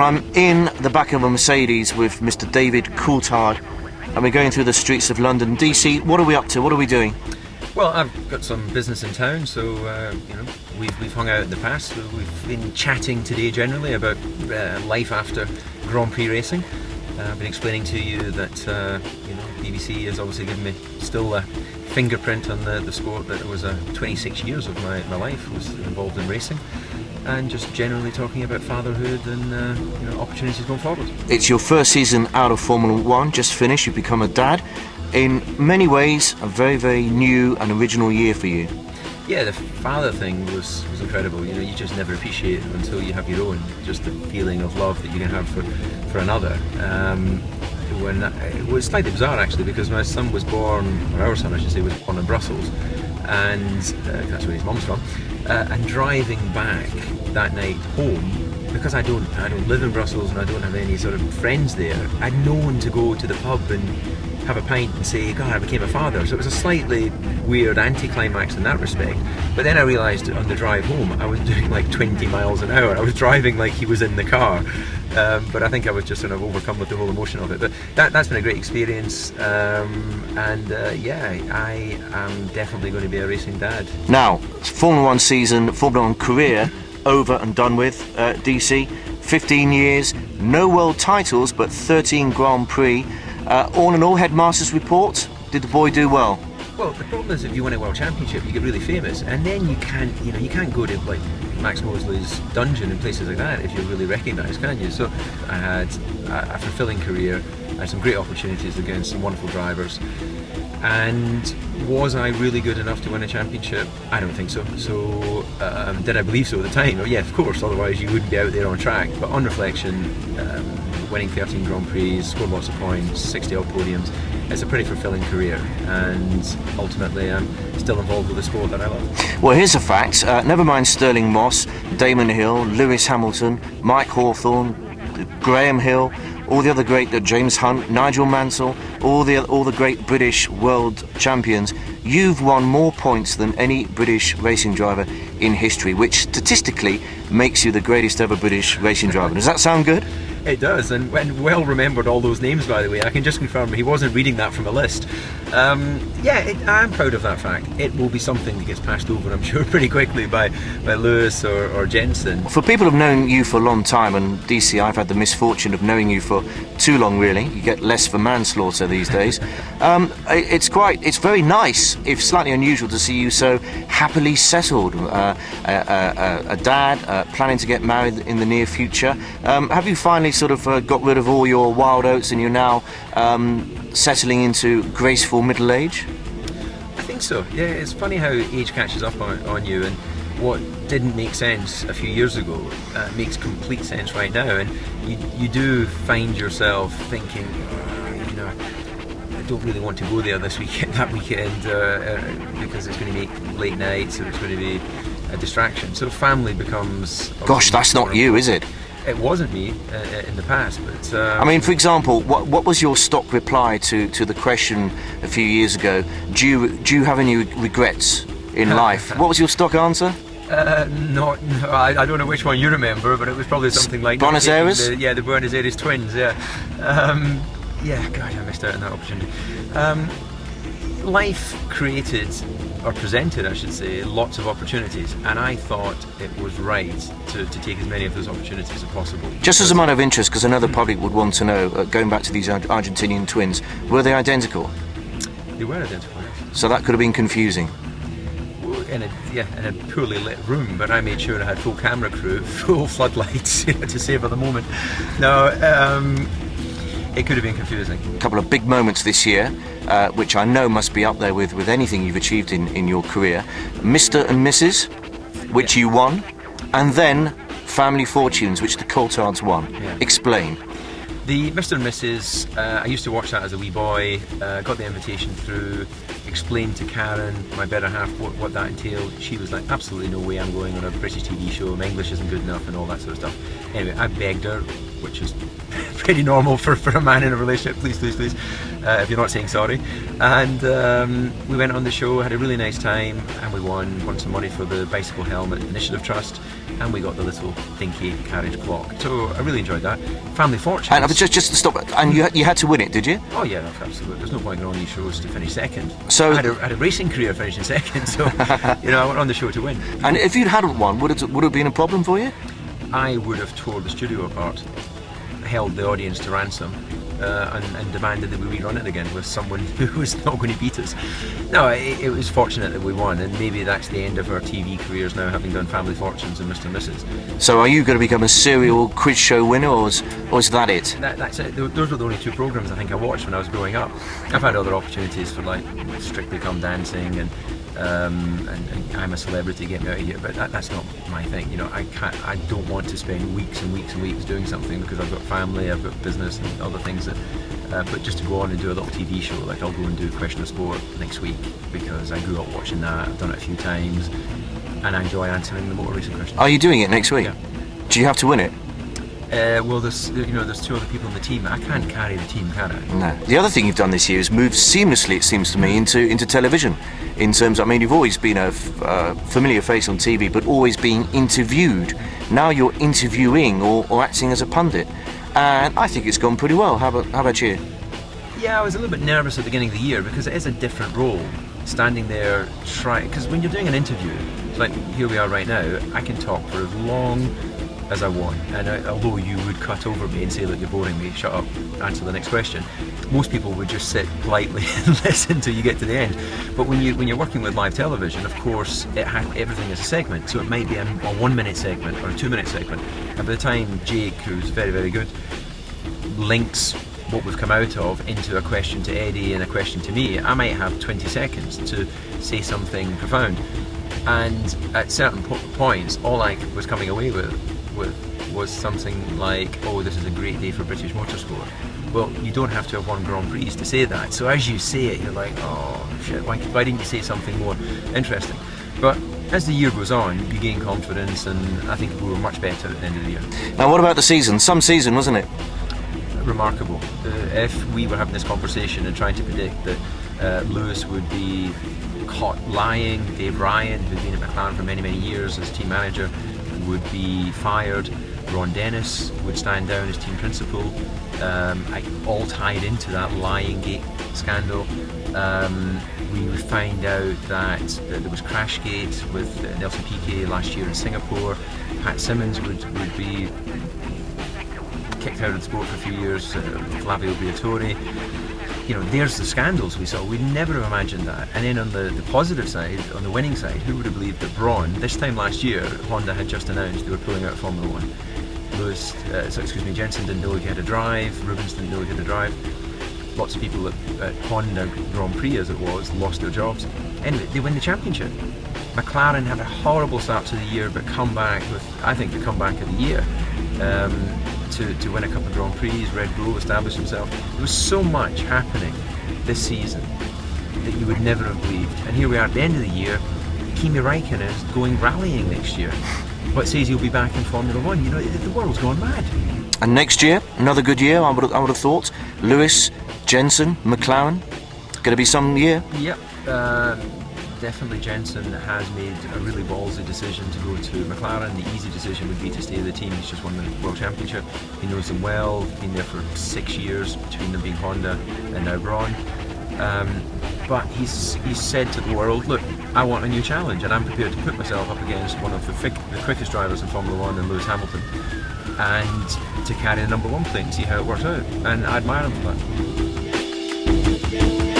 I'm in the back of a Mercedes with Mr. David Coulthard, and we're going through the streets of London. DC, what are we up to? What are we doing? Well, I've got some business in town, so you know, we've hung out in the past. So we've been chatting today generally about life after Grand Prix racing. I've been explaining to you that you know, BBC has obviously given me still a fingerprint on the sport, that it was 26 years of my life was involved in racing, and just generally talking about fatherhood and you know, opportunities going forward. It's your first season out of Formula 1, just finished. You've become a dad. In many ways, a very, very new and original year for you. Yeah, the father thing was incredible. You know, you just never appreciate it until you have your own. Just the feeling of love that you can have for another. It was slightly bizarre actually, because my son was born, or our son I should say, was born in Brussels, and that's where his mum's from. And driving back that night home, because I don't live in Brussels and I don't have any sort of friends there, I'd known to go to the pub and have a pint and say, God, I became a father. So it was a slightly weird anticlimax in that respect. But then I realised on the drive home I was doing like 20 miles an hour. I was driving like he was in the car. But I think I was just sort of overcome with the whole emotion of it. But that's been a great experience. Yeah, I am definitely going to be a racing dad. Now, Formula 1 season, Formula 1 career over and done with, DC. 15 years, no world titles, but 13 Grand Prix. All in all, Headmaster's report, did the boy do well? Well, the problem is if you win a world championship, you get really famous, and then you can't go to like Max Mosley's dungeon and places like that if you're really recognised, can you? So I had a fulfilling career, I had some great opportunities against some wonderful drivers, and was I really good enough to win a championship? I don't think so. So did I believe so at the time? Well, yeah, of course, otherwise you wouldn't be out there on track. But on reflection, winning 13 Grand Prix, scored lots of points, 60 odd podiums, it's a pretty fulfilling career, and ultimately I'm still involved with the sport that I love. Well, here's a fact, never mind Sterling Moss, Damon Hill, Lewis Hamilton, Mike Hawthorne, Graham Hill, all the other great, James Hunt, Nigel Mansell, all the great British world champions. You've won more points than any British racing driver in history, which statistically makes you the greatest ever British racing driver. Does that sound good? It does, and well remembered all those names, by the way. I can just confirm he wasn't reading that from a list. Yeah, I'm proud of that fact. It will be something that gets passed over, I'm sure, pretty quickly by Lewis or Jensen. For people who've known you for a long time, and DC, I've had the misfortune of knowing you for too long, really. You get less for manslaughter these days. It's very nice, if slightly unusual, to see you so happily settled. A dad, planning to get married in the near future. Have you finally sort of got rid of all your wild oats and you're now settling into graceful middle age? I think so, yeah. It's funny how age catches up on you, and what didn't make sense a few years ago makes complete sense right now, and you do find yourself thinking, you know, I don't really want to go there this weekend, that weekend, because it's going to make late nights and it's going to be a distraction. So family becomes... Gosh, that's not you, is it? It wasn't me in the past, but... I mean, for example, what was your stock reply to the question a few years ago? Do you have any regrets in life? What was your stock answer? No, I don't know which one you remember, but it was probably something like... Buenos Aires? The Buenos Aires twins, yeah. Yeah, God, I missed out on that opportunity. Life created, or presented I should say, lots of opportunities, and I thought it was right to take as many of those opportunities as possible. Just as a matter of interest, because I know the public would want to know, going back to these Argentinian twins, were they identical? They were identical, yes. So that could have been confusing. In a poorly lit room, but I made sure I had full camera crew, full floodlights, to savour the moment. No, it could have been confusing. A couple of big moments this year, which I know must be up there with anything you've achieved in your career. Mr. and Mrs., which you won, and then Family Fortunes, which the Coulthards won. Yeah. Explain. The Mr. and Mrs., I used to watch that as a wee boy, got the invitation through, explained to Karen, my better half, what that entailed. She was like, absolutely no way I'm going on a British TV show, my English isn't good enough and all that sort of stuff. Anyway, I begged her, which is pretty normal for a man in a relationship, please, if you're not saying sorry. And we went on the show, had a really nice time, and we won some money for the Bicycle Helmet Initiative Trust. and we got the little dinky carriage clock. So I really enjoyed that. Family Fortunes. And just to stop, and you had to win it, did you? Oh yeah, absolutely. There's no point going on these shows to finish second. So I had a racing career finishing second, so I went on the show to win. And if you hadn't won, would it have been a problem for you? I would have tore the studio apart, held the audience to ransom, and demanded that we rerun it again with someone who was not going to beat us. No, it was fortunate that we won, and maybe that's the end of our TV careers now, having done Family Fortunes and Mr. and Mrs. So are you going to become a serial quiz show winner, or is that it? That's it. Those were the only 2 programs I think I watched when I was growing up. I've had other opportunities for like Strictly Come Dancing and I'm a Celebrity, get me out of here, but that's not my thing. I don't want to spend weeks and weeks and weeks doing something because I've got family, I've got business and other things that, but just to go on and do a little TV show, like I'll go and do Question of Sport next week because I grew up watching that, I've done it a few times, and I enjoy answering the motor racing questions. Are you doing it next week? Yeah. Do you have to win it? Well, there's 2 other people in the team. I can't carry the team, can I? No. The other thing you've done this year is moved seamlessly, it seems to me, into television. In terms, you've always been a familiar face on TV, but always being interviewed. Now you're interviewing or acting as a pundit, and I think it's gone pretty well. How about you? Yeah, I was a little bit nervous at the beginning of the year because it is a different role. Standing there, because when you're doing an interview, like here we are right now, I can talk for as long as I want, and although you would cut over me and say, look, you're boring me, shut up, answer the next question, most people would just sit politely and listen till you get to the end. But when you're working with live television, of course, everything is a segment, so it might be a 1-minute segment or a 2-minute segment, and by the time Jake, who's very, very good, links what we've come out of into a question to Eddie and a question to me, I might have 20 seconds to say something profound, and at certain points all I was coming away with was something like, oh, this is a great day for British motorsport. Well, you don't have to have won Grand Prix to say that, so as you say it, you're like, oh shit, why didn't you say something more interesting? But as the year goes on, you gain confidence, and I think we were much better at the end of the year. Now, what about the season? Some season, wasn't it? Remarkable. If we were having this conversation and trying to predict that Lewis would be caught lying, Dave Ryan, who'd been at McLaren for many, many years as team manager, would be fired, Ron Dennis would stand down as team principal, all tied into that lying gate scandal. We would find out that there was Crashgate with Nelson Piquet last year in Singapore. Pat Simmons would be kicked out of the sport for a few years, Flavio Briatore. There's the scandals we saw. We'd never have imagined that. And then on the positive side, on the winning side, who would have believed that Braun, this time last year, Honda had just announced they were pulling out of Formula 1. Jensen didn't know if he had a drive, Rubens didn't know if he had a drive. Lots of people at Honda Grand Prix, as it was, lost their jobs. Anyway, they win the championship. McLaren had a horrible start to the year, but come back with, I think, the comeback of the year. To win a couple of Grand Prix, Red Bull established himself. There was so much happening this season that you would never have believed. And here we are at the end of the year, Kimi Räikkönen is going rallying next year. But says he'll be back in Formula 1. The world's gone mad. And next year, another good year, I would have thought. Lewis, Jensen, McLaren, going to be some year? Yep. Definitely Jensen has made a really ballsy decision to go to McLaren. The easy decision would be to stay with the team. He's just won the World Championship. He knows them well, been there for 6 years, between them being Honda and now Braun. But he's said to the world, look, I want a new challenge, and I'm prepared to put myself up against one of the quickest drivers in Formula 1 and Lewis Hamilton, and to carry the #1 plate and see how it works out. And I admire him for that.